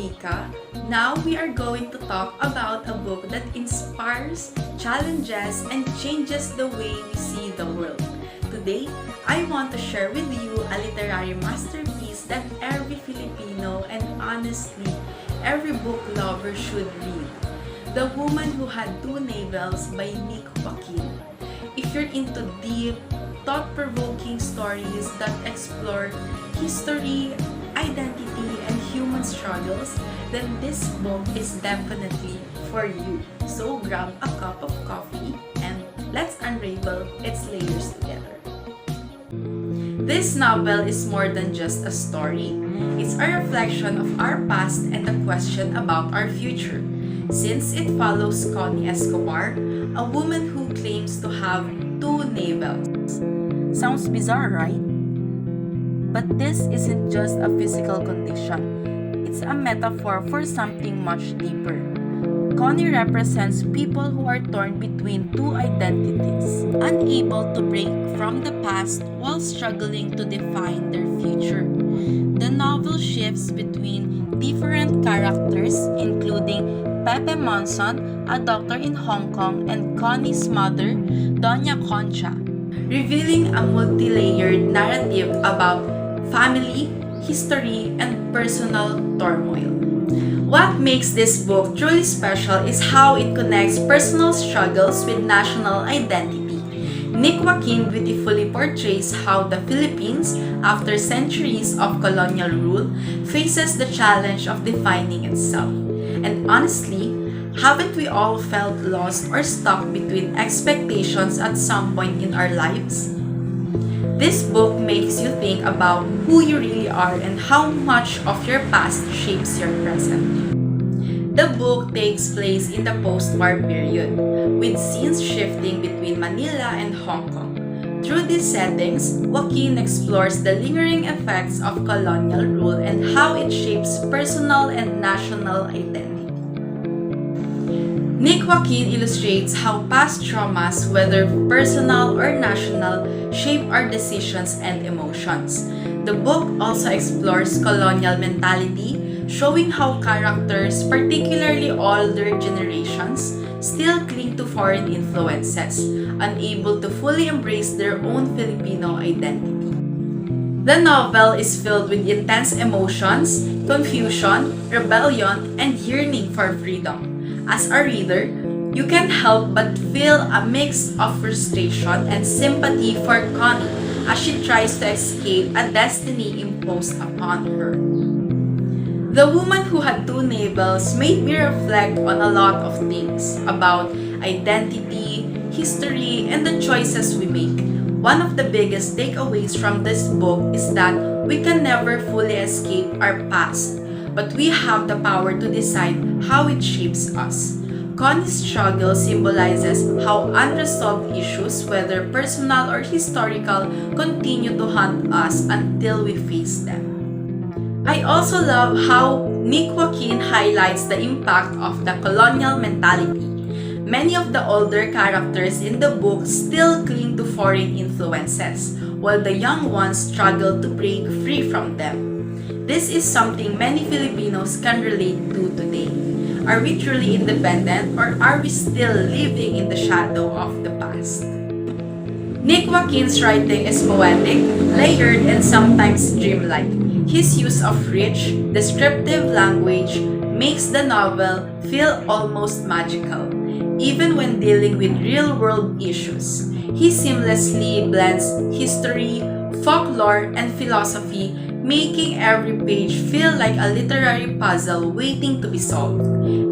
Ika. Now we are going to talk about a book that inspires, challenges, and changes the way we see the world. Today, I want to share with you a literary masterpiece that every Filipino and honestly, every book lover should read. The Woman Who Had Two Navels by 𝙑𝙤𝙤𝙤𝙤. If you're into deep, thought-provoking stories that explore history, identity, and human struggles, then this book is definitely for you. So grab a cup of coffee and let's unravel its layers together. This novel is more than just a story. It's a reflection of our past and a question about our future. Since it follows Connie Escobar, a woman who claims to have two navels. Sounds bizarre, right? But this isn't just a physical condition. It's a metaphor for something much deeper. Connie represents people who are torn between two identities, unable to break from the past while struggling to define their future. The novel shifts between different characters, including Pepe Monson, a doctor in Hong Kong, and Connie's mother, Doña Concha, revealing a multi-layered narrative about family, history, and personal turmoil. What makes this book truly special is how it connects personal struggles with national identity. 𝙑𝙤𝙤𝙤 beautifully portrays how the Philippines, after centuries of colonial rule, faces the challenge of defining itself. And honestly, haven't we all felt lost or stuck between expectations at some point in our lives? This book makes you think about who you really are and how much of your past shapes your present. The book takes place in the post-war period, with scenes shifting between Manila and Hong Kong. Through these settings, Joaquin explores the lingering effects of colonial rule and how it shapes personal and national identity. 𝙑𝙑𝙤𝙤𝙤 illustrates how past traumas, whether personal or national, shape our decisions and emotions. The book also explores colonial mentality, showing how characters, particularly older generations, still cling to foreign influences, unable to fully embrace their own Filipino identity. The novel is filled with intense emotions, confusion, rebellion, and yearning for freedom. As a reader, you can't help but feel a mix of frustration and sympathy for Connie as she tries to escape a destiny imposed upon her. The Woman Who Had Two Navels made me reflect on a lot of things about identity, history, and the choices we make. One of the biggest takeaways from this book is that we can never fully escape our past, but we have the power to decide how it shapes us. Connie's struggle symbolizes how unresolved issues, whether personal or historical, continue to haunt us until we face them. I also love how 𝙑𝙑𝙤𝙤𝙤𝙤 highlights the impact of the colonial mentality. Many of the older characters in the book still cling to foreign influences, while the young ones struggle to break free from them. This is something many Filipinos can relate to today. Are we truly independent, or are we still living in the shadow of the past? 𝙑𝙑𝙤𝙤𝙤's writing is poetic, layered, and sometimes dreamlike. His use of rich, descriptive language makes the novel feel almost magical, even when dealing with real-world issues. He seamlessly blends history, folklore, and philosophy, making every page feel like a literary puzzle waiting to be solved.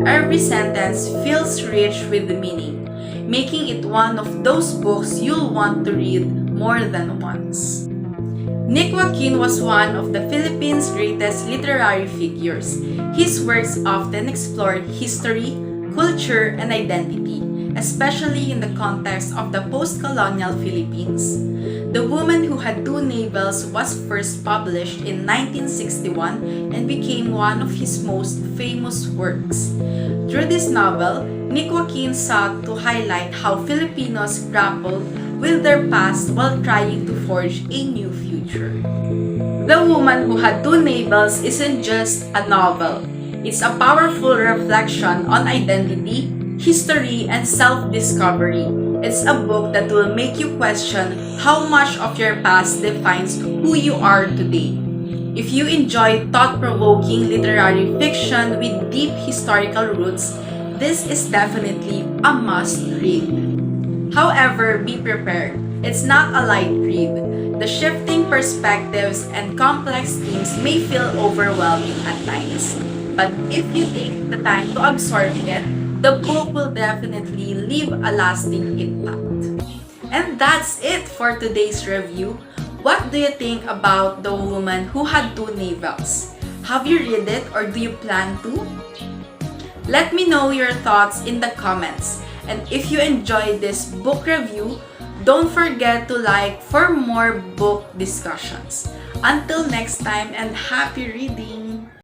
Every sentence feels rich with meaning, making it one of those books you'll want to read more than once. 𝙑𝙑𝙤𝙤𝙤 was one of the Philippines' greatest literary figures. His works often explored history, culture, and identity, especially in the context of the post-colonial Philippines. The Woman Who Had Two Navels was first published in 1961 and became one of his most famous works. Through this novel, 𝙑𝙑𝙤𝙤𝙤 sought to highlight how Filipinos grappled with their past while trying to forge a new future. The Woman Who Had Two Navels isn't just a novel. It's a powerful reflection on identity, history, and self-discovery. It's a book that will make you question how much of your past defines who you are today. If you enjoy thought-provoking literary fiction with deep historical roots, this is definitely a must-read. However, be prepared. It's not a light read. The shifting perspectives and complex themes may feel overwhelming at times. But if you take the time to absorb it, the book will definitely leave a lasting impact. And that's it for today's review. What do you think about The Woman Who Had Two Navels? Have you read it or do you plan to? Let me know your thoughts in the comments. And if you enjoyed this book review, don't forget to like for more book discussions. Until next time and happy reading!